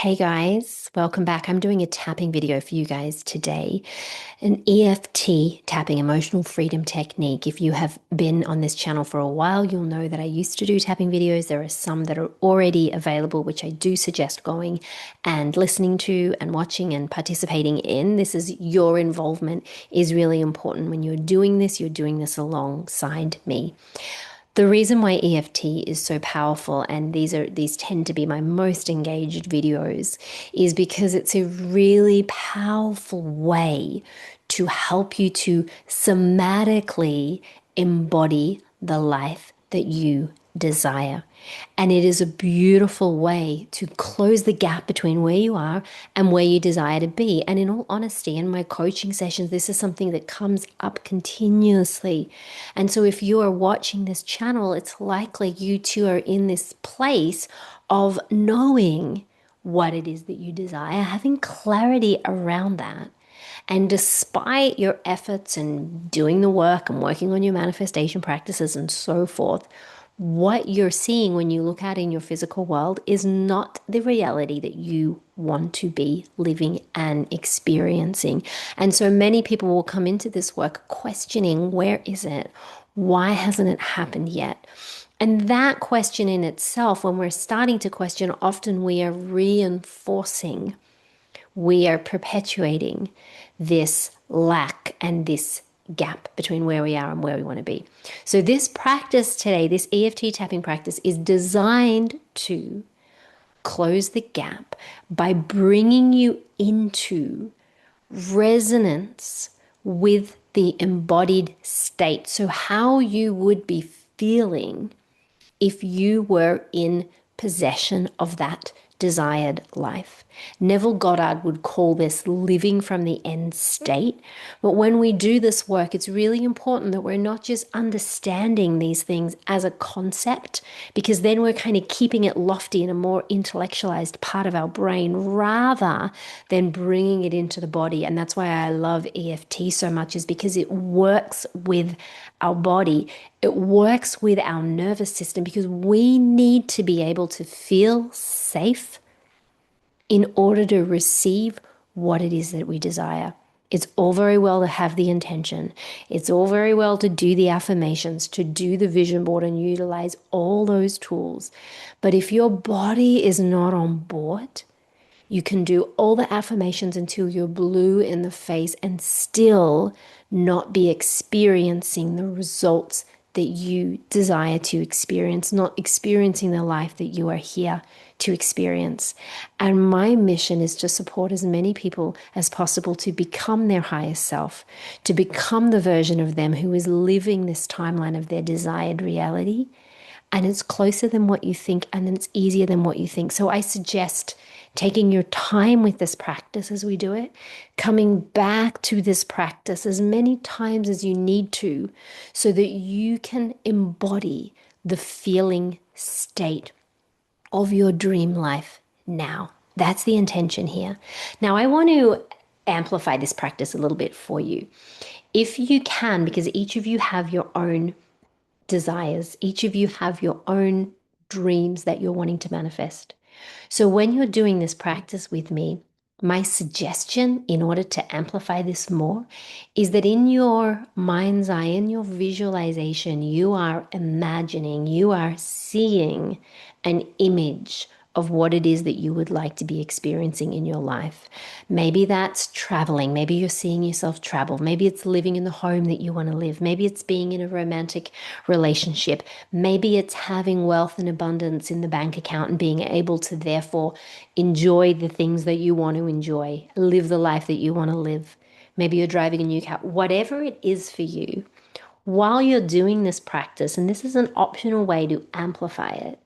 Hey guys, welcome back. I'm doing a tapping video for you guys today. An EFT tapping, emotional freedom technique. If you have been on this channel for a while, you'll know that I used to do tapping videos. There are some that are already available, which I do suggest going and listening to and watching and participating in. This is your involvement is really important. When you're doing this alongside me. The reason why EFT is so powerful, and these tend to be my most engaged videos, is because it's a really powerful way to help you to somatically embody the life that you desire. And it is a beautiful way to close the gap between where you are and where you desire to be. And in all honesty, in my coaching sessions, this is something that comes up continuously. And so if you are watching this channel, it's likely you too are in this place of knowing what it is that you desire, having clarity around that. And despite your efforts and doing the work and working on your manifestation practices and so forth, what you're seeing when you look out in your physical world is not the reality that you want to be living and experiencing. And so many people will come into this work questioning, where is it? Why hasn't it happened yet? And that question in itself, when we're starting to question, often we are reinforcing, we are perpetuating this lack and this gap between where we are and where we want to be. So this practice today, this EFT tapping practice, is designed to close the gap by bringing you into resonance with the embodied state. So how you would be feeling if you were in possession of that desired life. Neville Goddard would call this living from the end state. But when we do this work, it's really important that we're not just understanding these things as a concept, because then we're kind of keeping it lofty in a more intellectualized part of our brain rather than bringing it into the body. And that's why I love EFT so much, is because it works with our body. It works with our nervous system, because we need to be able to feel safe in order to receive what it is that we desire. It's all very well to have the intention. It's all very well to do the affirmations, to do the vision board and utilize all those tools. But if your body is not on board, you can do all the affirmations until you're blue in the face and still not be experiencing the results that you desire to experience, not experiencing the life that you are here to experience. And my mission is to support as many people as possible to become their highest self, to become the version of them who is living this timeline of their desired reality. And it's closer than what you think, and it's easier than what you think. So I suggest taking your time with this practice as we do it, coming back to this practice as many times as you need to, so that you can embody the feeling state of your dream life now. That's the intention here. Now, I want to amplify this practice a little bit for you. If you can, because each of you have your own desires, each of you have your own dreams that you're wanting to manifest. So when you're doing this practice with me, my suggestion in order to amplify this more is that in your mind's eye, in your visualization, you are imagining, you are seeing an image of what it is that you would like to be experiencing in your life. Maybe that's traveling. Maybe you're seeing yourself travel. Maybe it's living in the home that you want to live. Maybe it's being in a romantic relationship. Maybe it's having wealth and abundance in the bank account and being able to therefore enjoy the things that you want to enjoy, live the life that you want to live. Maybe you're driving a new car. Whatever it is for you, while you're doing this practice, and this is an optional way to amplify it,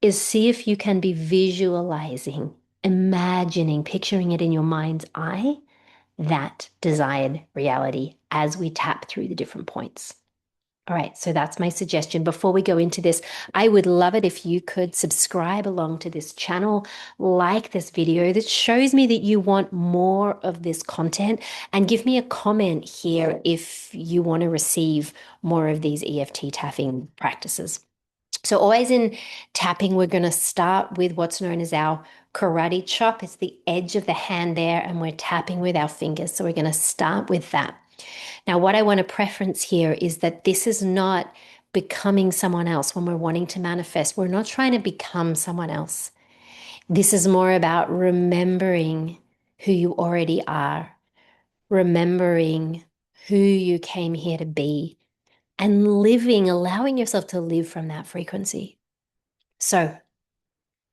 is see if you can be visualizing, imagining, picturing it in your mind's eye, that desired reality as we tap through the different points. All right, so that's my suggestion. Before we go into this, I would love it if you could subscribe along to this channel, like this video that shows me that you want more of this content, and give me a comment here if you want to receive more of these EFT tapping practices. So always in tapping, we're going to start with what's known as our karate chop. It's the edge of the hand there, and we're tapping with our fingers. So we're going to start with that. Now, what I want to preference here is that this is not becoming someone else when we're wanting to manifest. We're not trying to become someone else. This is more about remembering who you already are, remembering who you came here to be, and living, allowing yourself to live from that frequency. So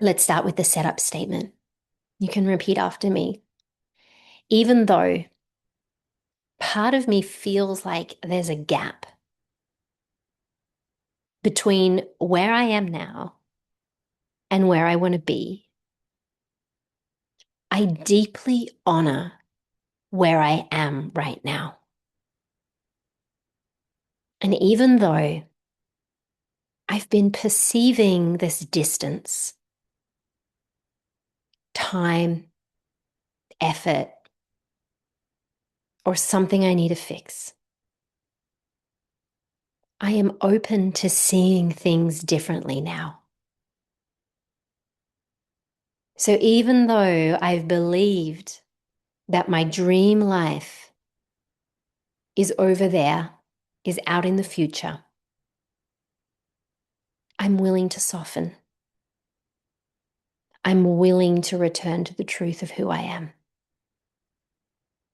let's start with the setup statement. You can repeat after me. Even though part of me feels like there's a gap between where I am now and where I want to be, I deeply honor where I am right now. And even though I've been perceiving this distance, time, effort, or something I need to fix, I am open to seeing things differently now. So even though I've believed that my dream life is over there, is out in the future, I'm willing to soften. I'm willing to return to the truth of who I am.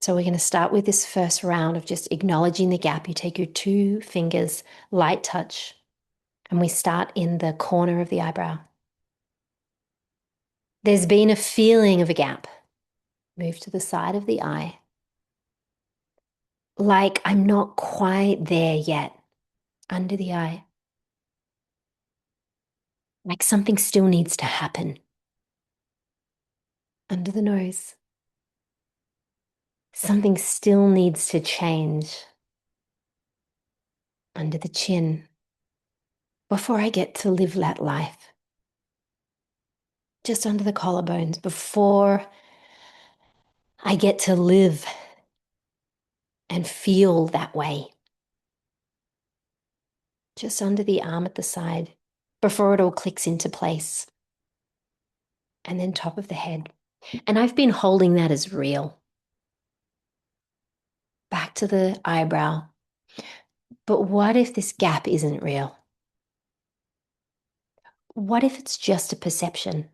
So we're going to start with this first round of just acknowledging the gap. You take your 2 fingers, light touch, and we start in the corner of the eyebrow. There's been a feeling of a gap. Move to the side of the eye. Like I'm not quite there yet. Under the eye. Like something still needs to happen. Under the nose. Something still needs to change. Under the chin. Before I get to live that life. Just under the collarbones. Before I get to live and feel that way. Just under the arm at the side. Before it all clicks into place. And then top of the head. And I've been holding that as real. Back to the eyebrow. But what if this gap isn't real? What if it's just a perception?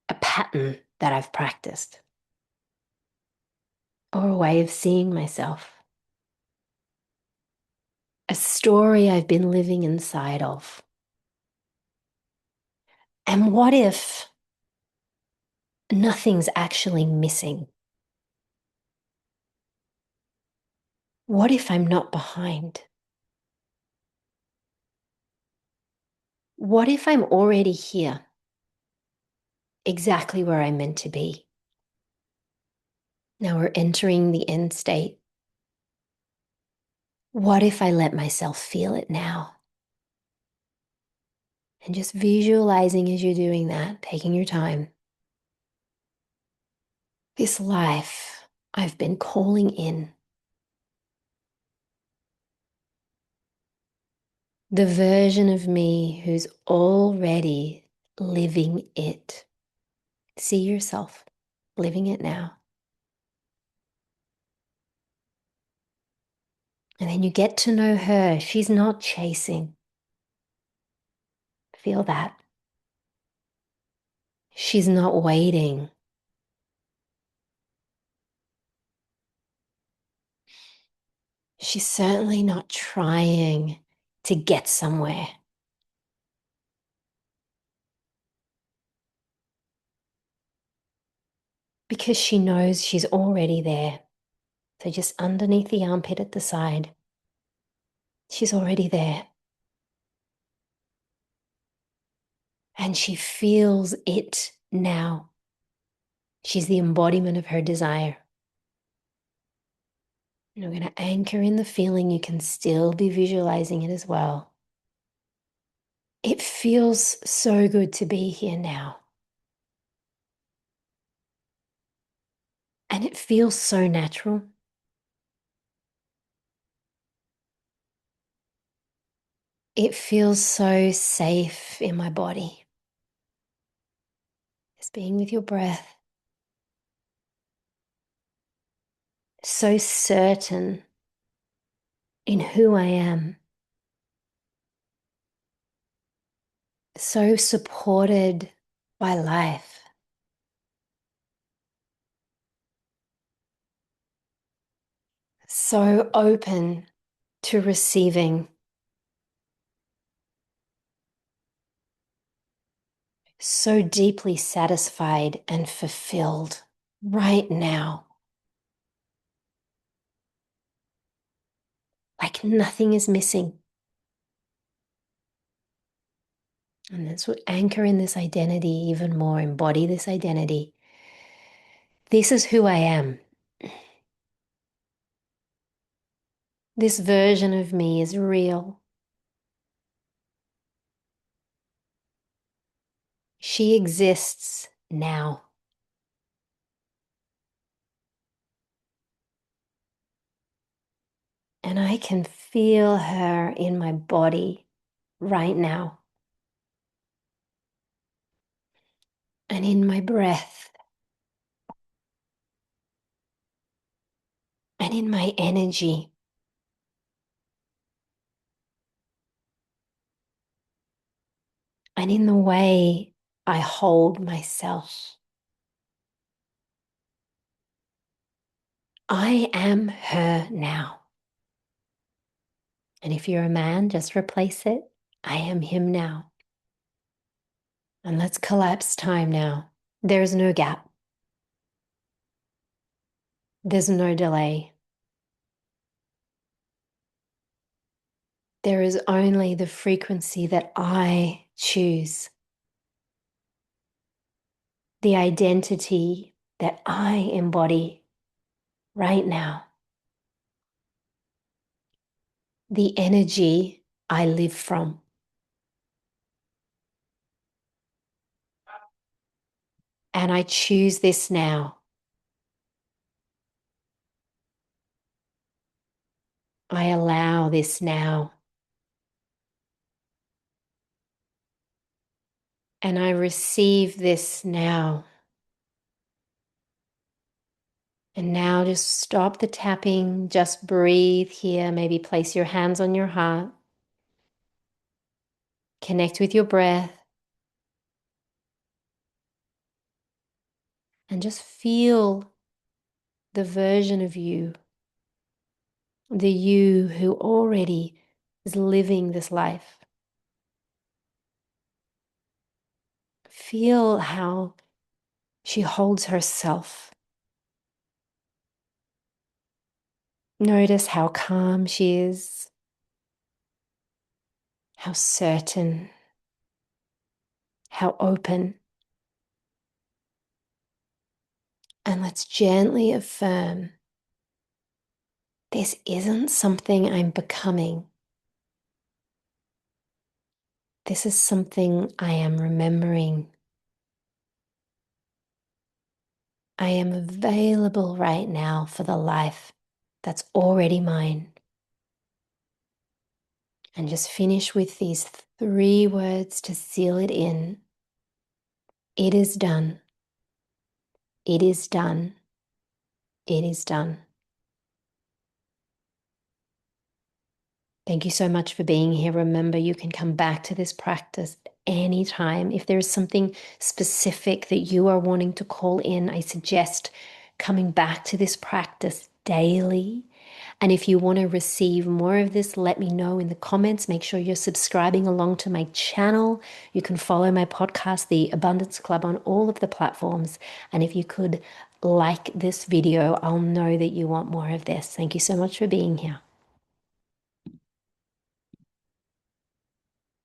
A pattern that I've practiced? Or a way of seeing myself? A story I've been living inside of? And what if nothing's actually missing? What if I'm not behind? What if I'm already here, exactly where I'm meant to be? Now we're entering the end state. What if I let myself feel it now? And just visualizing as you're doing that, taking your time. This life I've been calling in. The version of me who's already living it. See yourself living it now. And then you get to know her. She's not chasing. Feel that. She's not waiting. She's certainly not trying to get somewhere. Because she knows she's already there. So just underneath the armpit at the side, she's already there. And she feels it now. She's the embodiment of her desire. And we're going to anchor in the feeling. You can still be visualizing it as well. It feels so good to be here now. And it feels so natural. It feels so safe in my body. Just being with your breath. So certain in who I am. So supported by life. So open to receiving. So deeply satisfied and fulfilled right now. Like nothing is missing. And that's what anchor in this identity even more, embody this identity. This is who I am. This version of me is real. She exists now. And I can feel her in my body right now. And in my breath. And in my energy. And in the way I hold myself. I am her now. And if you're a man, just replace it. I am him now. And let's collapse time now. There's no gap. There's no delay. There is only the frequency that I choose. The identity that I embody right now. The energy I live from. And I choose this now. I allow this now. And I receive this now. And now just stop the tapping, just breathe here. Maybe place your hands on your heart. Connect with your breath. And just feel the version of you, the you who already is living this life. Feel how she holds herself. Notice how calm she is, how certain, how open. And let's gently affirm, this isn't something I'm becoming. This is something I am remembering. I am available right now for the life that's already mine. And just finish with these 3 words to seal it in. It is done. It is done. It is done. Thank you so much for being here. Remember, you can come back to this practice anytime. If there's something specific that you are wanting to call in, I suggest coming back to this practice daily. And if you want to receive more of this, let me know in the comments. Make sure you're subscribing along to my channel. You can follow my podcast, The Abundance Club, on all of the platforms. And if you could like this video, I'll know that you want more of this. Thank you so much for being here.